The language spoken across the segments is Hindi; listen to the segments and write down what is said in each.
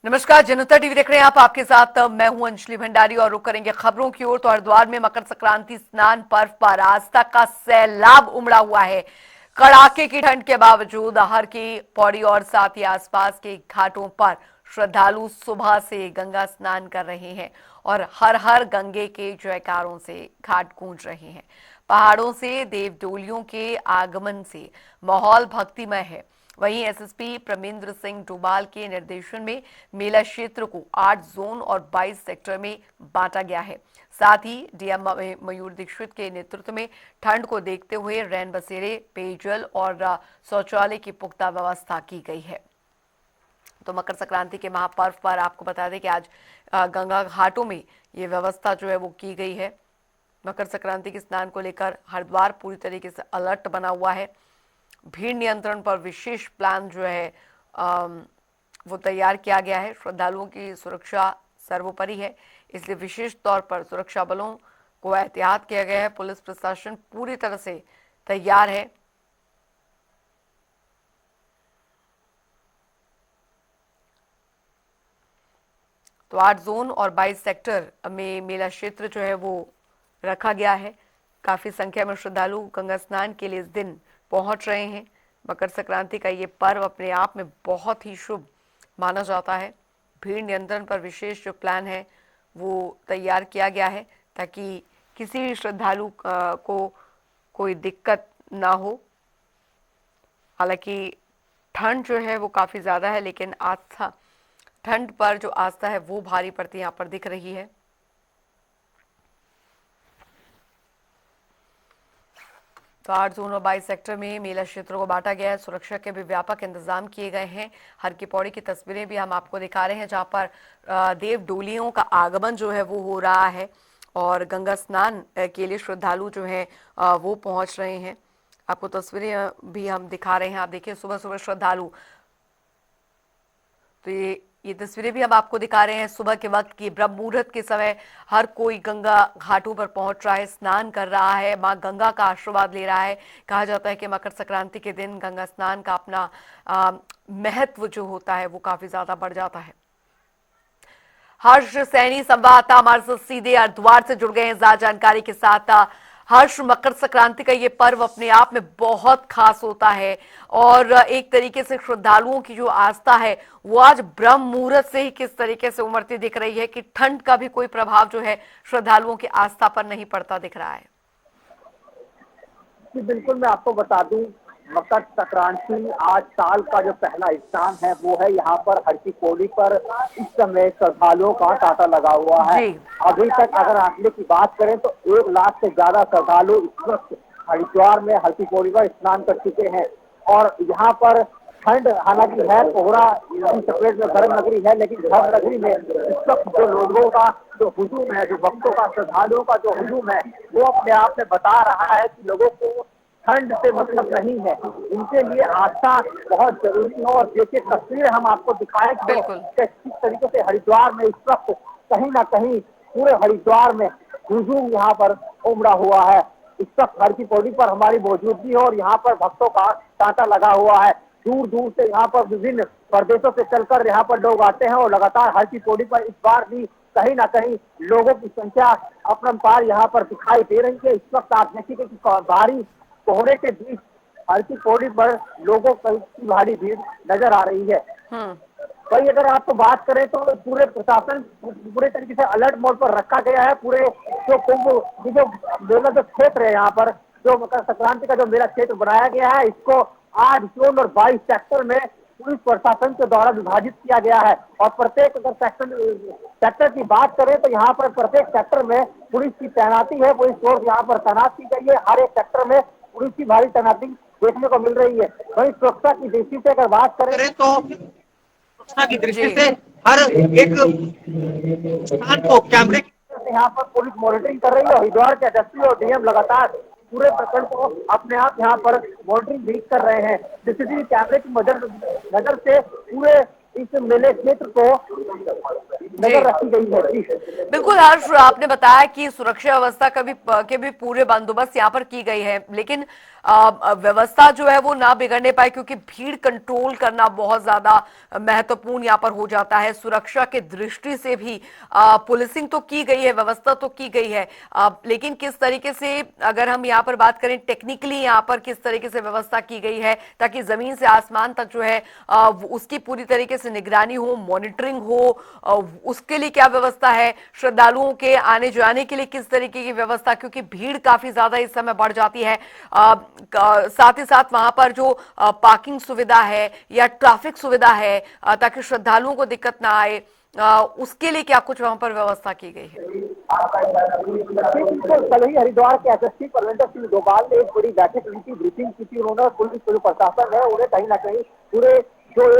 नमस्कार, जनता टीवी देख रहे हैं आप। आपके साथ मैं हूं अंजलि भंडारी और रुक करेंगे खबरों की ओर। तो हरिद्वार में मकर संक्रांति स्नान पर्व पर आस्था का सैलाब उमड़ा हुआ है। कड़ाके की ठंड के बावजूद हर की पौड़ी और साथ ही आसपास के घाटों पर श्रद्धालु सुबह से गंगा स्नान कर रहे हैं और हर हर गंगे के जयकारों से घाट गूंज रहे हैं। पहाड़ों से देवडोलियों के आगमन से माहौल भक्तिमय है। वहीं एसएसपी प्रमेंद्र सिंह डोभाल के निर्देशन में मेला क्षेत्र को 8 जोन और 22 सेक्टर में बांटा गया है। साथ ही डीएम मयूर दीक्षित के नेतृत्व में ठंड को देखते हुए रैन बसेरे, पेयजल और शौचालय की पुख्ता व्यवस्था की गई है। तो मकर संक्रांति के महापर्व पर आपको बता दें कि आज गंगा घाटों में ये व्यवस्था जो है वो की गई है। मकर संक्रांति के स्नान को लेकर हरिद्वार पूरी तरीके से अलर्ट बना हुआ है। भीड़ नियंत्रण पर विशेष प्लान जो है वो तैयार किया गया है। श्रद्धालुओं की सुरक्षा सर्वोपरि है, इसलिए विशेष तौर पर सुरक्षा बलों को एहतियात किया गया है। पुलिस प्रशासन पूरी तरह से तैयार है। तो 8 जोन और 22 सेक्टर में मेला क्षेत्र जो है वो रखा गया है। काफी संख्या में श्रद्धालु गंगा स्नान के लिए इस दिन पहुंच रहे हैं। मकर संक्रांति का ये पर्व अपने आप में बहुत ही शुभ माना जाता है। भीड़ नियंत्रण पर विशेष जो प्लान है वो तैयार किया गया है ताकि किसी भी श्रद्धालु को कोई दिक्कत ना हो। हालांकि ठंड जो है वो काफी ज्यादा है, लेकिन आस्था, ठंड पर जो आस्था है वो भारी पड़ती यहाँ पर दिख रही है। तो 8 जोन और 22 सेक्टर में मेला क्षेत्रों को बांटा गया है। सुरक्षा के भी व्यापक इंतजाम किए गए हैं। हर की पौड़ी की तस्वीरें भी हम आपको दिखा रहे हैं, जहां पर देव डोलियों का आगमन जो है वो हो रहा है और गंगा स्नान के लिए श्रद्धालु जो है वो पहुंच रहे हैं। आपको तस्वीरें भी हम दिखा रहे हैं। आप देखिए सुबह सुबह श्रद्धालु, तो ये तस्वीरें भी हम आपको दिखा रहे हैं सुबह के वक्त की। ब्रह्म मुहूर्त के समय हर कोई गंगा घाटों पर पहुंच रहा है, स्नान कर रहा है, मां गंगा का आशीर्वाद ले रहा है। कहा जाता है कि मकर संक्रांति के दिन गंगा स्नान का अपना महत्व जो होता है वो काफी ज्यादा बढ़ जाता है। हर्ष सैनी संवाददाता हमारे साथ सीधे हरिद्वार से जुड़ गए हैं ज्यादा जानकारी के साथ। हर्ष, मकर संक्रांति का ये पर्व अपने आप में बहुत खास होता है और एक तरीके से श्रद्धालुओं की जो आस्था है वो आज ब्रह्म मुहूर्त से ही किस तरीके से उमड़ती दिख रही है कि ठंड का भी कोई प्रभाव जो है श्रद्धालुओं की आस्था पर नहीं पड़ता दिख रहा है। जी बिल्कुल, मैं आपको बता दूं, मकर संक्रांति आज साल का जो पहला स्नान है वो है यहाँ पर हर की पौड़ी पर। इस समय श्रद्धालुओं का तांता लगा हुआ है। जी। अभी तक अगर आंकड़े की बात करें तो 1 लाख से ज्यादा श्रद्धालु इस वक्त हरिद्वार में हर की पौड़ी पर स्नान कर चुके हैं। और यहाँ पर ठंड हालांकि है, कोहरा सफेद में गर्म नगरी है, लेकिन गर्म नगरी में इस वक्त जो लोगों का जो हुजूम है, जो भक्तों का, श्रद्धालुओं का जो हुजूम है, वो अपने आप में बता रहा है कि लोगों को ठंड से मतलब नहीं है। इनके लिए आस्था बहुत जरूरी है। और देखिए तस्वीरें हम आपको दिखाएं तो बिल्कुल। किस तरीके से हरिद्वार में इस वक्त कहीं ना कहीं पूरे हरिद्वार में हुजूम यहाँ पर उमड़ा हुआ है। इस वक्त हर की पौड़ी पर हमारी मौजूदगी है और यहाँ पर भक्तों का तांता लगा हुआ है। दूर दूर से यहाँ पर विभिन्न प्रदेशों से चलकर यहाँ पर लोग आते हैं और लगातार हर की पौड़ी पर इस बार भी कहीं ना कहीं लोगों की संख्या अपरंपार यहाँ पर दिखाई दे रही है। इस वक्त आप देखिए कि भारी कोहरे के बीच हर की पौड़ी पर लोगों की भारी भीड़ नजर आ रही है। वही अगर आपको बात करें तो पूरे प्रशासन पूरे तरीके से अलर्ट मोड पर रखा गया है। पूरे जो कुंभ जो मेला जो क्षेत्र है, यहाँ पर जो मकर संक्रांति का जो मेला क्षेत्र बनाया गया है, इसको 8 जोन और 22 सेक्टर में पुलिस प्रशासन के द्वारा विभाजित किया गया है। और प्रत्येक अगर सेक्टर की बात करें तो यहाँ पर प्रत्येक सेक्टर में पुलिस की तैनाती है, पुलिस फोर्स यहाँ पर तैनात की गई है। हर एक सेक्टर में पुलिस की भारी तैनाती देखने को मिल रही है। वहीं सुरक्षा की दृष्टि से अगर बात करें तो सुरक्षा की दृष्टि से हर एक स्थान को कैमरे यहाँ पर पुलिस मॉनिटरिंग कर रही है। हरिद्वार के एसएसपी और डीएम लगातार पूरे प्रखंड को अपने आप यहाँ पर मॉनिटरिंग भी कर रहे हैं। सीसीटीवी कैमरे की नजर से पूरे इस मेले क्षेत्र को नजर रखी गई है। बिल्कुल हर्ष, आपने बताया कि सुरक्षा व्यवस्था का भी के भी पूरे बंदोबस्त यहाँ पर की गई है, लेकिन व्यवस्था जो है वो ना बिगड़ने पाए, क्योंकि भीड़ कंट्रोल करना बहुत ज्यादा महत्वपूर्ण यहाँ पर हो जाता है। सुरक्षा के दृष्टि से भी पुलिसिंग तो की गई है, व्यवस्था तो की गई है, लेकिन किस तरीके से, अगर हम यहाँ पर बात करें टेक्निकली, यहाँ पर किस तरीके से व्यवस्था की गई है ताकि जमीन से आसमान तक जो है उसकी पूरी तरीके से निगरानी हो, मॉनिटरिंग हो, उसके लिए क्या व्यवस्था है, श्रद्धालुओं के आने जाने के लिए किस तरीके की व्यवस्था, क्योंकि भीड़ काफी ज्यादा इस समय बढ़ जाती है। साथ ही साथ वहां पर जो पार्किंग सुविधा है या ट्रैफिक सुविधा है, ताकि श्रद्धालुओं को दिक्कत ना आए, उसके लिए क्या कुछ वहां पर व्यवस्था की गई है? कल ही हरिद्वार के एसएसपी परविंदर सिंह डोभाल ने एक बड़ी बैठक ली थी, ब्रीफिंग की थी उन्होंने। पुलिस जो प्रशासन है उन्हें कहीं ना कहीं पूरे जो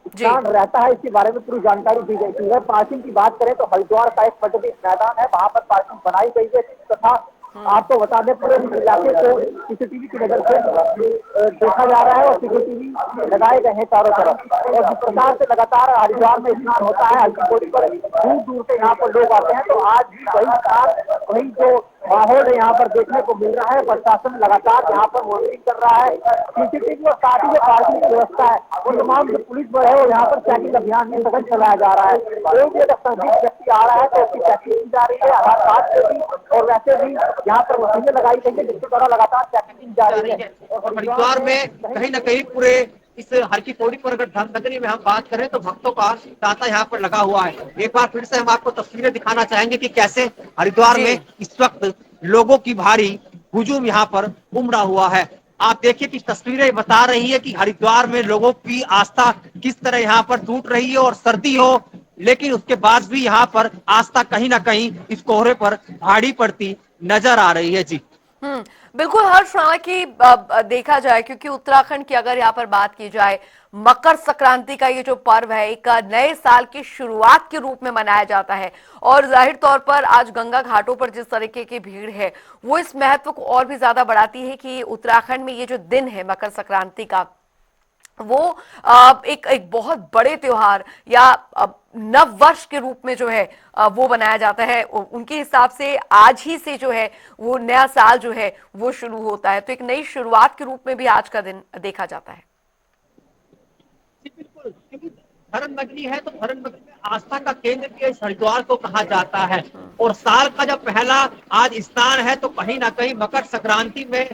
जी। स्थान रहता है इसके बारे में पूरी जानकारी दी गई थी। अगर पार्किंग की बात करें तो हरिद्वार का एक पटदीप मैदान है, वहां पर पार्किंग बनाई गई है, तथा आपको बता दें पूरे इलाके को सीसीटीवी की नजर से देखा जा रहा है और सीसीटीवी लगाए गए हैं चारों तरफ। और जिस प्रकार से लगातार हरिद्वार में स्नान होता है, हल्की पौड़ी पर दूर दूर से यहाँ पर लोग आते हैं, तो आज भी वही स्थान, वही जो माहौल है यहाँ पर देखने को मिल रहा है। प्रशासन लगातार यहाँ पर मॉनिटरिंग कर रहा है, सीसीटीवी और साथ ही जो पार्किंग की व्यवस्था है वो तमाम जो पुलिस बल है वो यहाँ पर चेकिंग अभियान में सघन चलाया जा रहा है। कोई भी अगर संदिग्ध व्यक्ति आ रहा है तो उसकी चेकिंग की जा रही है, आधार कार्ड से भी, और वैसे भी यहाँ पर मशीनें लगाई गई है जिसके द्वारा लगातार चेकिंग की जा रही है। और हरिद्वार में कहीं न कहीं पूरे इस हर की पौड़ी पर अगर धर्मनगरी में हम बात करें तो भक्तों का तांता यहाँ पर लगा हुआ है। एक बार फिर से हम आपको तस्वीरें दिखाना चाहेंगे कि कैसे हरिद्वार में इस वक्त लोगों की भारी हुजूम यहाँ पर उमड़ा हुआ है। आप देखिए कि तस्वीरें बता रही है कि हरिद्वार में लोगों की आस्था किस तरह यहाँ पर टूट रही है, और सर्दी हो लेकिन उसके बाद भी यहाँ पर आस्था कहीं ना कहीं इस कोहरे पर भारी पड़ती नजर आ रही है। जी बिल्कुल हर्ष, हालांकि देखा जाए, क्योंकि उत्तराखंड की अगर यहाँ पर बात की जाए, मकर संक्रांति का ये जो पर्व है एक नए साल की शुरुआत के रूप में मनाया जाता है, और जाहिर तौर पर आज गंगा घाटों पर जिस तरीके की भीड़ है वो इस महत्व को और भी ज्यादा बढ़ाती है कि उत्तराखंड में ये जो दिन है मकर संक्रांति का, वो एक बहुत बड़े त्योहार या नव वर्ष के रूप में जो है वो बनाया जाता है। उनके हिसाब से आज ही से जो है वो नया साल जो है वो शुरू होता है, तो एक नई शुरुआत के रूप में भी आज का दिन देखा जाता है। बिल्कुल, क्योंकि धर्म नगरी है तो धर्म नगरी में आस्था का केंद्र भी इस हरिद्वार को कहा जाता है। और साल का जब पहला आज स्नान है तो कहीं ना कहीं मकर संक्रांति में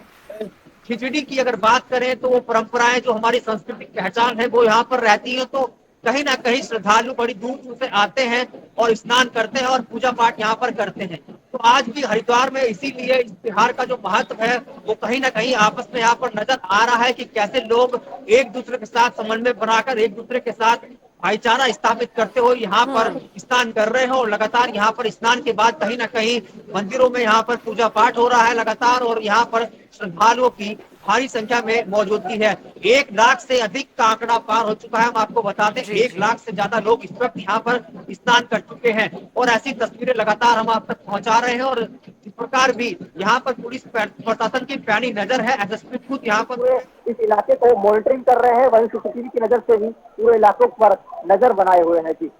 खिचड़ी की अगर बात करें तो वो परंपराएं जो हमारी सांस्कृतिक पहचान है वो यहाँ पर रहती है। तो कहीं ना कहीं श्रद्धालु बड़ी दूर दूर से आते हैं और स्नान करते हैं और पूजा पाठ यहाँ पर करते हैं। तो आज भी हरिद्वार में इसीलिए इस त्योहार का जो महत्व है वो कहीं ना कहीं आपस में यहाँ पर नजर आ रहा है कि कैसे लोग एक दूसरे के साथ समन्वय बनाकर एक दूसरे के साथ भाईचारा स्थापित करते हुए यहाँ पर स्नान कर रहे हैं। और लगातार यहाँ पर स्नान के बाद कहीं ना कहीं मंदिरों में यहाँ पर पूजा पाठ हो रहा है लगातार, और यहाँ पर श्रद्धालुओं की भारी संख्या में मौजूदगी है। 1 लाख से अधिक का आंकड़ा पार हो चुका है। हम आपको बता दें 1 लाख से ज्यादा लोग इस वक्त यहाँ पर स्नान कर चुके हैं, और ऐसी तस्वीरें लगातार हम आप तक पहुंचा रहे हैं। और इस प्रकार भी यहाँ पर पुलिस प्रशासन की पैनी नजर है, एसएसपी खुद यहाँ पर इस इलाके को मॉनिटरिंग कर रहे हैं, वहीं सीसीटीवी की नजर से भी पूरे इलाकों पर नजर बनाए हुए हैं। जी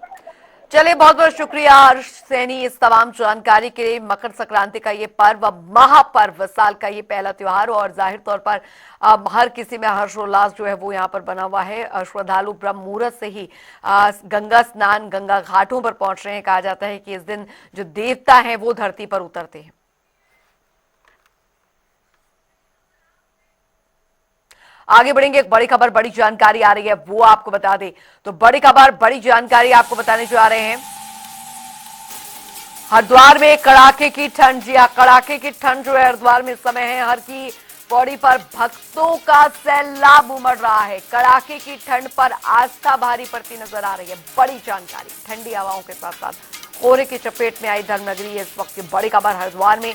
चलिए, बहुत बहुत शुक्रिया हर्ष सैनी इस तमाम जानकारी के लिए। मकर संक्रांति का ये पर्व, महापर्व, साल का ये पहला त्योहार, और जाहिर तौर पर हर किसी में हर्षोल्लास जो है वो यहाँ पर बना हुआ है। श्रद्धालु ब्रह्म मुहूर्त से ही गंगा स्नान, गंगा घाटों पर पहुंच रहे हैं। कहा जाता है कि इस दिन जो देवता है वो धरती पर उतरते हैं। आगे बढ़ेंगे, एक बड़ी खबर, बड़ी जानकारी आ रही है, वो आपको बता दें। तो बड़ी खबर, बड़ी जानकारी आपको बताने जा रहे हैं। हरिद्वार में कड़ाके की ठंड, जी हां, कड़ाके की ठंड जो है हरिद्वार में इस समय है। हर की पौड़ी पर भक्तों का सैलाब उमड़ रहा है। कड़ाके की ठंड पर आस्था भारी पड़ती नजर आ रही है। बड़ी जानकारी, ठंडी हवाओं के साथ साथ कोहरे की चपेट में आई धर्मनगरी। इस वक्त की बड़ी खबर, हरिद्वार में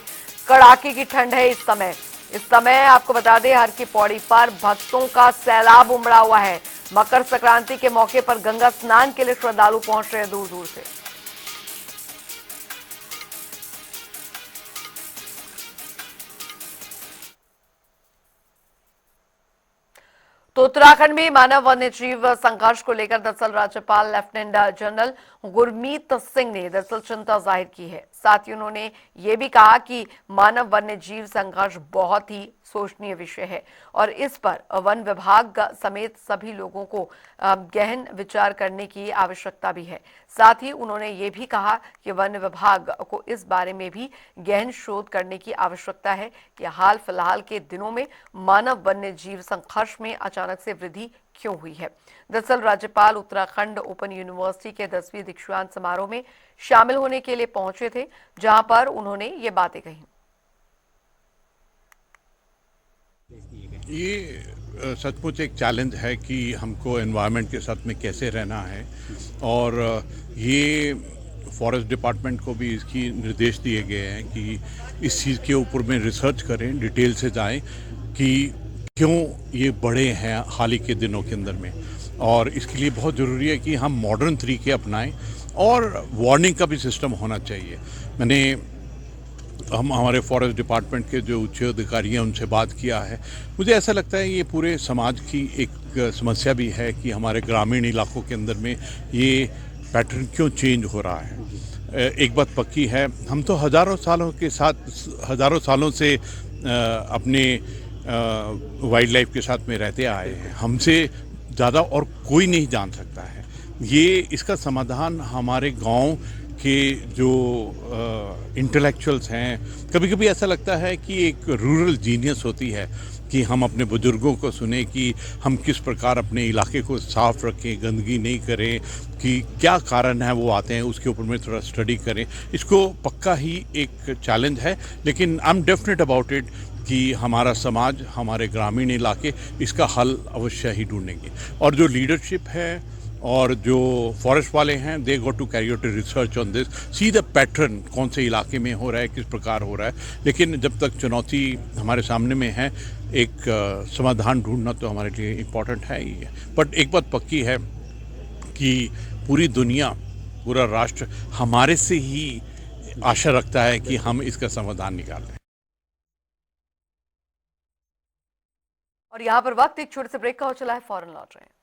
कड़ाके की ठंड है इस समय। इस समय आपको बता दें हर की पौड़ी पर भक्तों का सैलाब उमड़ा हुआ है। मकर संक्रांति के मौके पर गंगा स्नान के लिए श्रद्धालु पहुंच रहे हैं दूर दूर से। तो उत्तराखंड में मानव वन्य जीव संघर्ष को लेकर दरअसल राज्यपाल लेफ्टिनेंट जनरल गुरमीत सिंह ने दरअसल चिंता जाहिर की है। साथ ही उन्होंने ये भी कहा कि मानव वन्य जीव संघर्ष बहुत ही सोचनीय विषय है और इस पर वन विभाग समेत सभी लोगों को गहन विचार करने की आवश्यकता भी है। साथ ही उन्होंने ये भी कहा कि वन विभाग को इस बारे में भी गहन शोध करने की आवश्यकता है कि हाल फिलहाल के दिनों में मानव वन्य जीव संघर्ष में अचानक से वृद्धि क्यों हुई है। दरअसल राज्यपाल उत्तराखंड ओपन यूनिवर्सिटी के 10वीं दीक्षांत समारोह में शामिल होने के लिए पहुंचे थे, जहां पर उन्होंने ये बातें कही। ये सचमुच एक चैलेंज है कि हमको एनवायरनमेंट के साथ में कैसे रहना है और ये फॉरेस्ट डिपार्टमेंट को भी इसकी निर्देश दिए गए हैं कि इस चीज़ के ऊपर में रिसर्च करें, डिटेल से जाएं कि क्यों ये बढ़े हैं हाल ही के दिनों के अंदर में। और इसके लिए बहुत ज़रूरी है कि हम मॉडर्न तरीके अपनाएं और वार्निंग का भी सिस्टम होना चाहिए। हम हमारे फॉरेस्ट डिपार्टमेंट के जो उच्च अधिकारी हैं उनसे बात किया है। मुझे ऐसा लगता है ये पूरे समाज की एक समस्या भी है कि हमारे ग्रामीण इलाकों के अंदर में ये पैटर्न क्यों चेंज हो रहा है। एक बात पक्की है, हम तो हज़ारों सालों से अपने वाइल्ड लाइफ के साथ में रहते आए हैं। हमसे ज़्यादा और कोई नहीं जान सकता है। इसका समाधान हमारे गांव के जो इंटेलेक्चुअल्स हैं, कभी कभी ऐसा लगता है कि एक रूरल जीनियस होती है कि हम अपने बुजुर्गों को सुने कि हम किस प्रकार अपने इलाके को साफ रखें, गंदगी नहीं करें, कि क्या कारण है वो आते हैं, उसके ऊपर में थोड़ा स्टडी करें। इसको पक्का ही एक चैलेंज है, लेकिन I am definite about it कि हमारा समाज, हमारे ग्रामीण इलाके इसका हल अवश्य ही ढूंढेंगे। और जो लीडरशिप है और जो फॉरेस्ट वाले हैं, they got to carry out research on this, see the pattern, कौन से इलाके में हो रहा है, किस प्रकार हो रहा है। लेकिन जब तक चुनौती हमारे सामने में है, एक समाधान ढूंढना तो हमारे लिए इम्पॉर्टेंट है ही है। बट एक बात पक्की है कि पूरी दुनिया, पूरा राष्ट्र हमारे से ही आशा रखता है कि हम इसका समाधान निकालें। और यहाँ पर वक्त एक छोटे से ब्रेक का हो चला है, फौरन लौट रहे हैं।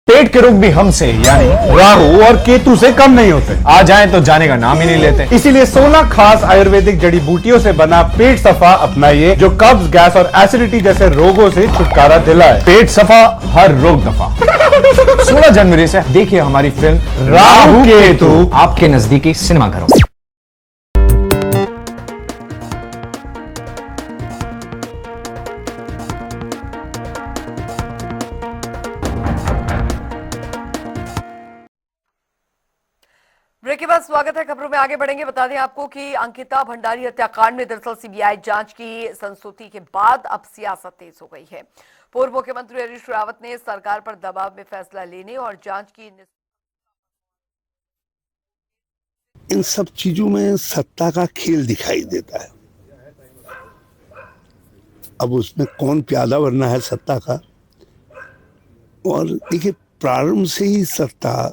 पेट के रोग भी हमसे यानी राहु और केतु से कम नहीं होते। आ जाएं तो जाने का नाम ही नहीं लेते। इसीलिए 16 खास आयुर्वेदिक जड़ी बूटियों से बना पेट सफा अपनाइए, जो कब्ज, गैस और एसिडिटी जैसे रोगों से छुटकारा दिलाए। पेट सफा, हर रोग दफा। 16 जनवरी से देखिए हमारी फिल्म राहु केतु आपके नजदीकी सिनेमाघरों में। ब्रेक के बाद स्वागत है। खबरों में आगे बढ़ेंगे। बता दें आपको कि अंकिता भंडारी हत्याकांड में दरअसल सीबीआई जांच की संस्तुति के बाद अब सियासत तेज हो गई है। पूर्व मुख्यमंत्री हरीश रावत ने सरकार पर दबाव में फैसला लेने और जांच की इन सब चीजों में सत्ता का खेल दिखाई देता है। अब उसमें कौन प्यादा बनना है सत्ता का। और देखिए, प्रारंभ से ही सत्ता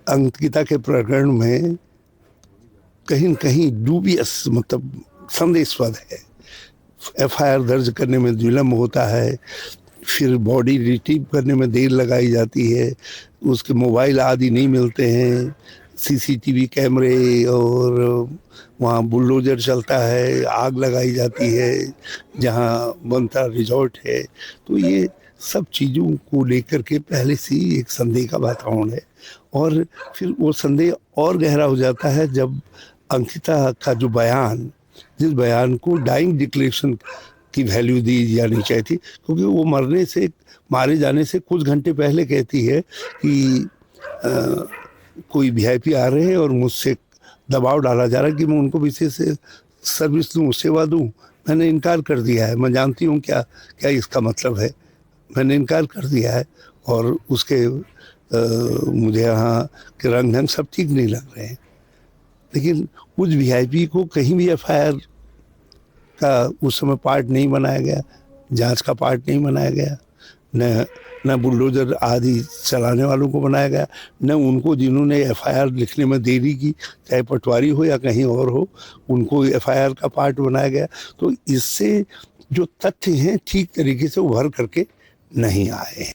अंकिता के प्रकरण में कहीं न कहीं डूबियस, मतलब संदेशवाद है। एफआईआर दर्ज करने में विलम्ब होता है, फिर बॉडी रिट्रीव करने में देर लगाई जाती है, उसके मोबाइल आदि नहीं मिलते हैं, सीसीटीवी कैमरे और वहाँ बुलडोजर चलता है, आग लगाई जाती है जहाँ बनता रिजॉर्ट है। तो ये सब चीज़ों को लेकर के पहले से ही एक संदेह का वातावरण है। और फिर वो संदेह और गहरा हो जाता है जब अंकिता का जो बयान, जिस बयान को डाइंग डिक्लेरेशन की वैल्यू दी जानी चाहिए थी, क्योंकि वो मारे जाने से कुछ घंटे पहले कहती है कि कोई वीआईपी आ रहे हैं और मुझसे दबाव डाला जा रहा है कि मैं उनको विशेष सर्विस दूँ, सेवा दूँ। मैंने इनकार कर दिया है। मैं जानती हूँ क्या क्या इसका मतलब है। मैंने इनकार कर दिया है और उसके मुझे यहाँ के रंग ढंग सब ठीक नहीं लग रहे हैं। लेकिन उस वीआईपी को कहीं भी एफआईआर का उस समय पार्ट नहीं बनाया गया, जांच का पार्ट नहीं बनाया गया, न न बुलडोजर आदि चलाने वालों को बनाया गया, न उनको जिन्होंने एफआईआर लिखने में देरी की, चाहे पटवारी हो या कहीं और हो, उनको एफआईआर का पार्ट बनाया गया। तो इससे जो तथ्य हैं ठीक तरीके से उभर करके नहीं आए हैं।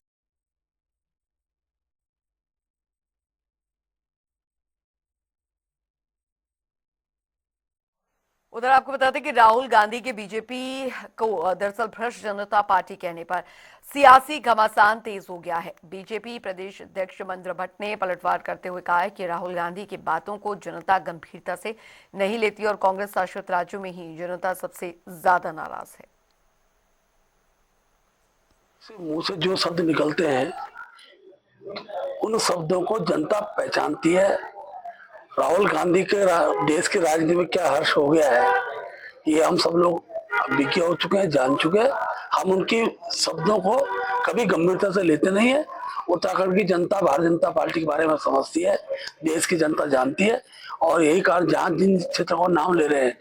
उधर आपको बता दें कि राहुल गांधी के बीजेपी को दरअसल भ्रष्ट जनता पार्टी कहने पर सियासी घमासान तेज हो गया है। बीजेपी प्रदेश अध्यक्ष महेंद्र भट्ट ने पलटवार करते हुए कहा है कि राहुल गांधी की बातों को जनता गंभीरता से नहीं लेती और कांग्रेस शासित राज्यों में ही जनता सबसे ज्यादा नाराज है। मुंह से जो शब्द निकलते हैं उन शब्दों को जनता पहचानती है। राहुल गांधी के देश की राजनीति में क्या हर्ष हो गया है ये हम सब लोग विज्ञ हो चुके हैं, जान चुके हैं। हम उनकी शब्दों को कभी गंभीरता से लेते नहीं है। उत्तराखंड की जनता भारतीय जनता पार्टी के बारे में समझती है, देश की जनता जानती है और यही कारण जहाँ जिन क्षेत्रों का नाम ले रहे हैं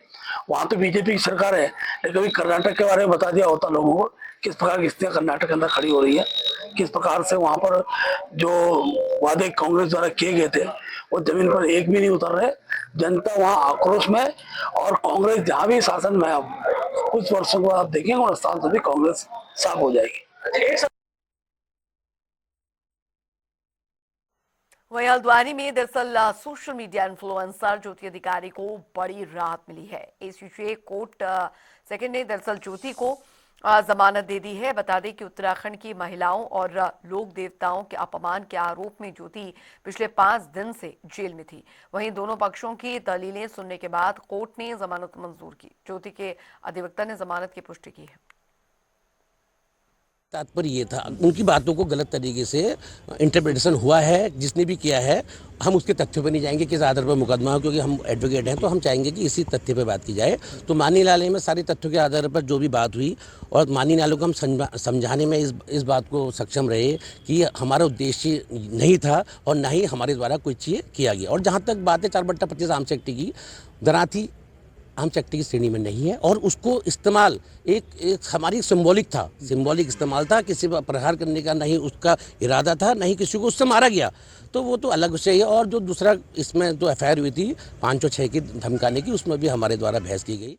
वहां तो बीजेपी की सरकार है, लेकिन कभी कर्नाटक के बारे में बता दिया होता लोगों को किस प्रकार की स्थितियां कर्नाटक के अंदर खड़ी हो रही है, किस प्रकार से वहां पर जो वादे कांग्रेस द्वारा किए गए थे वो जमीन पर एक भी नहीं उतर रहे। जनता वहां आक्रोश में और कांग्रेस जहां भी शासन में अब कुछ वर्षों के बाद आप देखेंगे उन स्थान से भी कांग्रेस साफ हो जाएगी। वहीं हल्द्वानी में दरअसल सोशल मीडिया इन्फ्लुएंसर ज्योति अधिकारी को बड़ी राहत मिली है। एसीजे कोर्ट सेकंड ने दरअसल ज्योति को जमानत दे दी है। बता दें कि उत्तराखंड की महिलाओं और लोक देवताओं के अपमान के आरोप में ज्योति पिछले 5 दिन से जेल में थी। वहीं दोनों पक्षों की दलीलें सुनने के बाद कोर्ट ने जमानत मंजूर की। ज्योति के अधिवक्ता ने जमानत की पुष्टि की है। तात्पर्य ये था, उनकी बातों को गलत तरीके से इंटरप्रिटेशन हुआ है, जिसने भी किया है हम उसके तथ्यों पर नहीं जाएंगे किस आधार पर मुकदमा हो, क्योंकि हम एडवोकेट हैं तो हम चाहेंगे कि इसी तथ्य पर बात की जाए। तो मानी नाले में सारे तथ्यों के आधार पर जो भी बात हुई और मानी नालों को हम समझाने में इस बात को सक्षम रहे कि हमारा उद्देश्य नहीं था और ना ही हमारे द्वारा कोई चीज़ किया गया। और जहाँ तक बात है 4/25 आर्म्स एक्ट की, दराती आर्म्स एक्ट की श्रेणी में नहीं है और उसको इस्तेमाल एक हमारी सिंबॉलिक इस्तेमाल था। किसी पर प्रहार करने का नहीं उसका इरादा था, नहीं किसी को उससे मारा गया, तो वो तो अलग विषय है। और जो दूसरा इसमें जो एफआईआर हुई थी 506 की धमकाने की, उसमें भी हमारे द्वारा बहस की गई।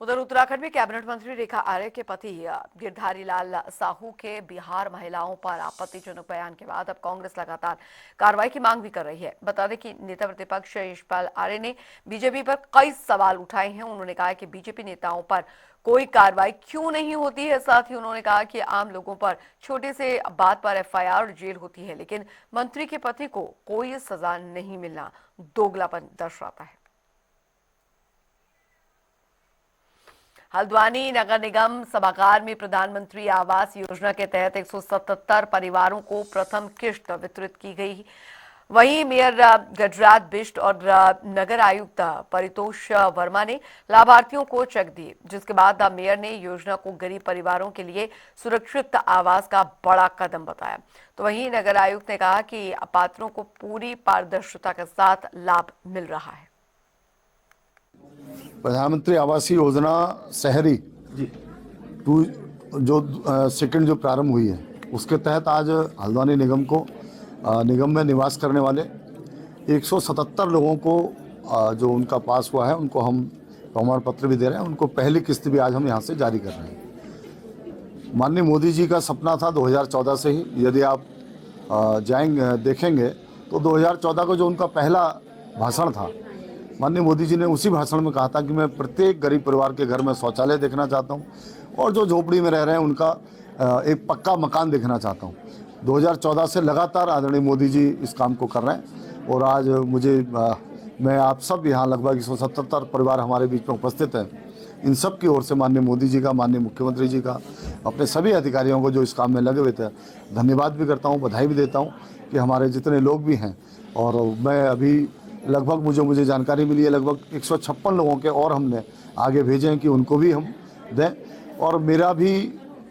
उधर उत्तराखंड में कैबिनेट मंत्री रेखा आर्य के पति गिरधारी लाल साहू के बिहार महिलाओं पर आपत्तिजनक बयान के बाद अब कांग्रेस लगातार कार्रवाई की मांग भी कर रही है। बता दें कि नेता प्रतिपक्ष यशपाल आर्य ने बीजेपी पर कई सवाल उठाए हैं। उन्होंने कहा कि बीजेपी नेताओं पर कोई कार्रवाई क्यों नहीं होती है। साथ ही उन्होंने कहा कि आम लोगों पर छोटे से बात पर एफआईआर और जेल होती है, लेकिन मंत्री के पति को कोई सजा नहीं मिलना दोगलापन दर्शाता है। हल्द्वानी नगर निगम सभागार में प्रधानमंत्री आवास योजना के तहत 177 परिवारों को प्रथम किश्त वितरित की गई। वहीं मेयर गजराज बिष्ट और नगर आयुक्त परितोष वर्मा ने लाभार्थियों को चेक दिए, जिसके बाद मेयर ने योजना को गरीब परिवारों के लिए सुरक्षित आवास का बड़ा कदम बताया। तो वहीं नगर आयुक्त ने कहा कि पात्रों को पूरी पारदर्शिता के साथ लाभ मिल रहा है। प्रधानमंत्री आवास योजना शहरी जो सेकंड जो प्रारंभ हुई है उसके तहत आज हल्द्वानी निगम में निवास करने वाले 177 लोगों को जो उनका पास हुआ है उनको हम प्रमाण पत्र भी दे रहे हैं। उनको पहली किस्त भी आज हम यहाँ से जारी कर रहे हैं। माननीय मोदी जी का सपना था 2014 से ही, यदि आप देखेंगे तो 2014 को जो उनका पहला भाषण था, माननीय मोदी जी ने उसी भाषण में कहा था कि मैं प्रत्येक गरीब परिवार के घर में शौचालय देखना चाहता हूं और जो झोपड़ी में रह रहे हैं उनका एक पक्का मकान देखना चाहता हूं। 2014 से लगातार आदरणीय मोदी जी इस काम को कर रहे हैं और आज मैं आप सब यहाँ लगभग 177 परिवार हमारे बीच में उपस्थित हैं, इन सब की ओर से माननीय मोदी जी का, माननीय मुख्यमंत्री जी का, अपने सभी अधिकारियों को जो इस काम में लगे हुए थे धन्यवाद भी करता हूँ, बधाई भी देता हूँ कि हमारे जितने लोग भी हैं। और मैं अभी लगभग मुझे जानकारी मिली है लगभग 156 लोगों के और हमने आगे भेजे हैं कि उनको भी हम दें। और मेरा भी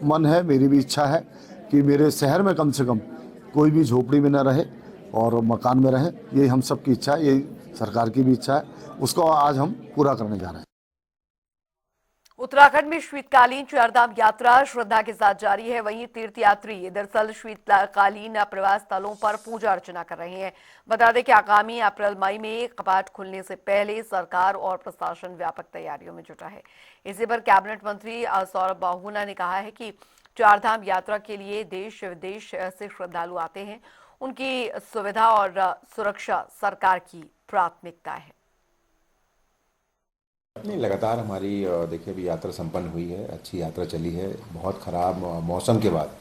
मन है, मेरी भी इच्छा है कि मेरे शहर में कम से कम कोई भी झोपड़ी में न रहे और मकान में रहे। ये हम सब की इच्छा है, ये सरकार की भी इच्छा है, उसको आज हम पूरा करने जा रहे हैं। उत्तराखंड में शीतकालीन चारधाम यात्रा श्रद्धा के साथ जारी है। वहीं तीर्थयात्री दरअसल शीतकालीन प्रवास स्थलों पर पूजा अर्चना कर रहे हैं। बता दें कि आगामी अप्रैल मई में कपाट खुलने से पहले सरकार और प्रशासन व्यापक तैयारियों में जुटा है। इसी पर कैबिनेट मंत्री सौरभ बाहुना ने कहा है कि चारधाम यात्रा के लिए देश विदेश से श्रद्धालु आते हैं। उनकी सुविधा और सुरक्षा सरकार की प्राथमिकता है। नहीं, लगातार हमारी देखिए अभी यात्रा संपन्न हुई है, अच्छी यात्रा चली है। बहुत ख़राब मौसम के बाद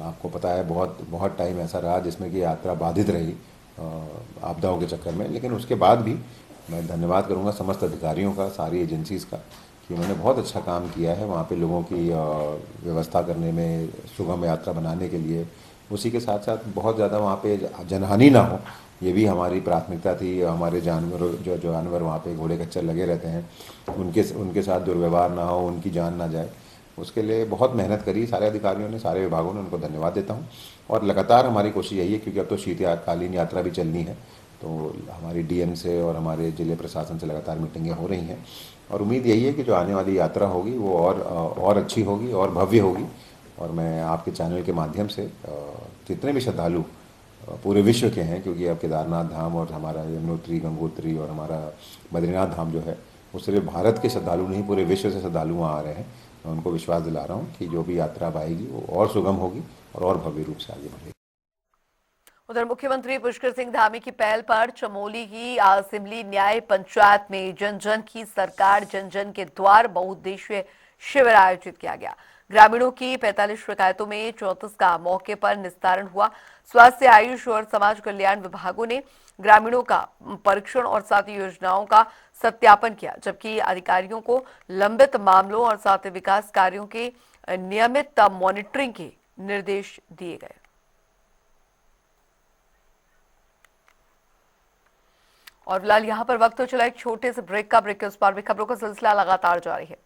आपको पता है बहुत टाइम ऐसा रहा जिसमें कि यात्रा बाधित रही आपदाओं के चक्कर में। लेकिन उसके बाद भी मैं धन्यवाद करूंगा समस्त अधिकारियों का, सारी एजेंसीज़ का, कि उन्होंने बहुत अच्छा काम किया है वहाँ पे लोगों की व्यवस्था करने में, सुगम यात्रा बनाने के लिए। उसी के साथ साथ बहुत ज़्यादा वहाँ पे जनहानि ना हो, ये भी हमारी प्राथमिकता थी। हमारे जानवर जो जानवर वहाँ पे घोड़े खच्चर लगे रहते हैं, उनके साथ दुर्व्यवहार ना हो, उनकी जान ना जाए, उसके लिए बहुत मेहनत करी सारे अधिकारियों ने, सारे विभागों ने। उनको धन्यवाद देता हूँ। और लगातार हमारी कोशिश यही है, क्योंकि अब तो शीतकालीन यात्रा भी चलनी है, तो हमारी डीएम से और हमारे जिले प्रशासन से लगातार मीटिंगें हो रही हैं। और उम्मीद यही है कि जो आने वाली यात्रा होगी वो और अच्छी होगी और भव्य होगी। और मैं आपके चैनल के माध्यम से जितने भी श्रद्धालु पूरे विश्व के हैं, क्योंकि अब केदारनाथ धाम और हमारा यमुनोत्री, गंगोत्री और हमारा बद्रीनाथ धाम जो है, वो सिर्फ भारत के श्रद्धालु नहीं, पूरे विश्व से श्रद्धालु वहाँ आ रहे हैं। मैं उनको विश्वास दिला रहा हूँ कि जो भी यात्रा अब आएगी वो और सुगम होगी और भव्य रूप से आगे बढ़ेगी। उधर मुख्यमंत्री पुष्कर सिंह धामी की पहल पर चमोली की सिमली न्याय पंचायत में जन जन की सरकार जन जन के द्वार बहुउद्देशीय शिविर आयोजित किया गया। ग्रामीणों की 45 शिकायतों में 34 का मौके पर निस्तारण हुआ। स्वास्थ्य, आयुष और समाज कल्याण विभागों ने ग्रामीणों का परीक्षण और साथ ही योजनाओं का सत्यापन किया, जबकि अधिकारियों को लंबित मामलों और साथ ही विकास कार्यों के नियमित मॉनिटरिंग के निर्देश दिए गए। और फिलहाल यहाँ पर वक्त तो चला एक छोटे से ब्रेक का। ब्रेक के उस पार भी खबरों का सिलसिला लगातार जारी है।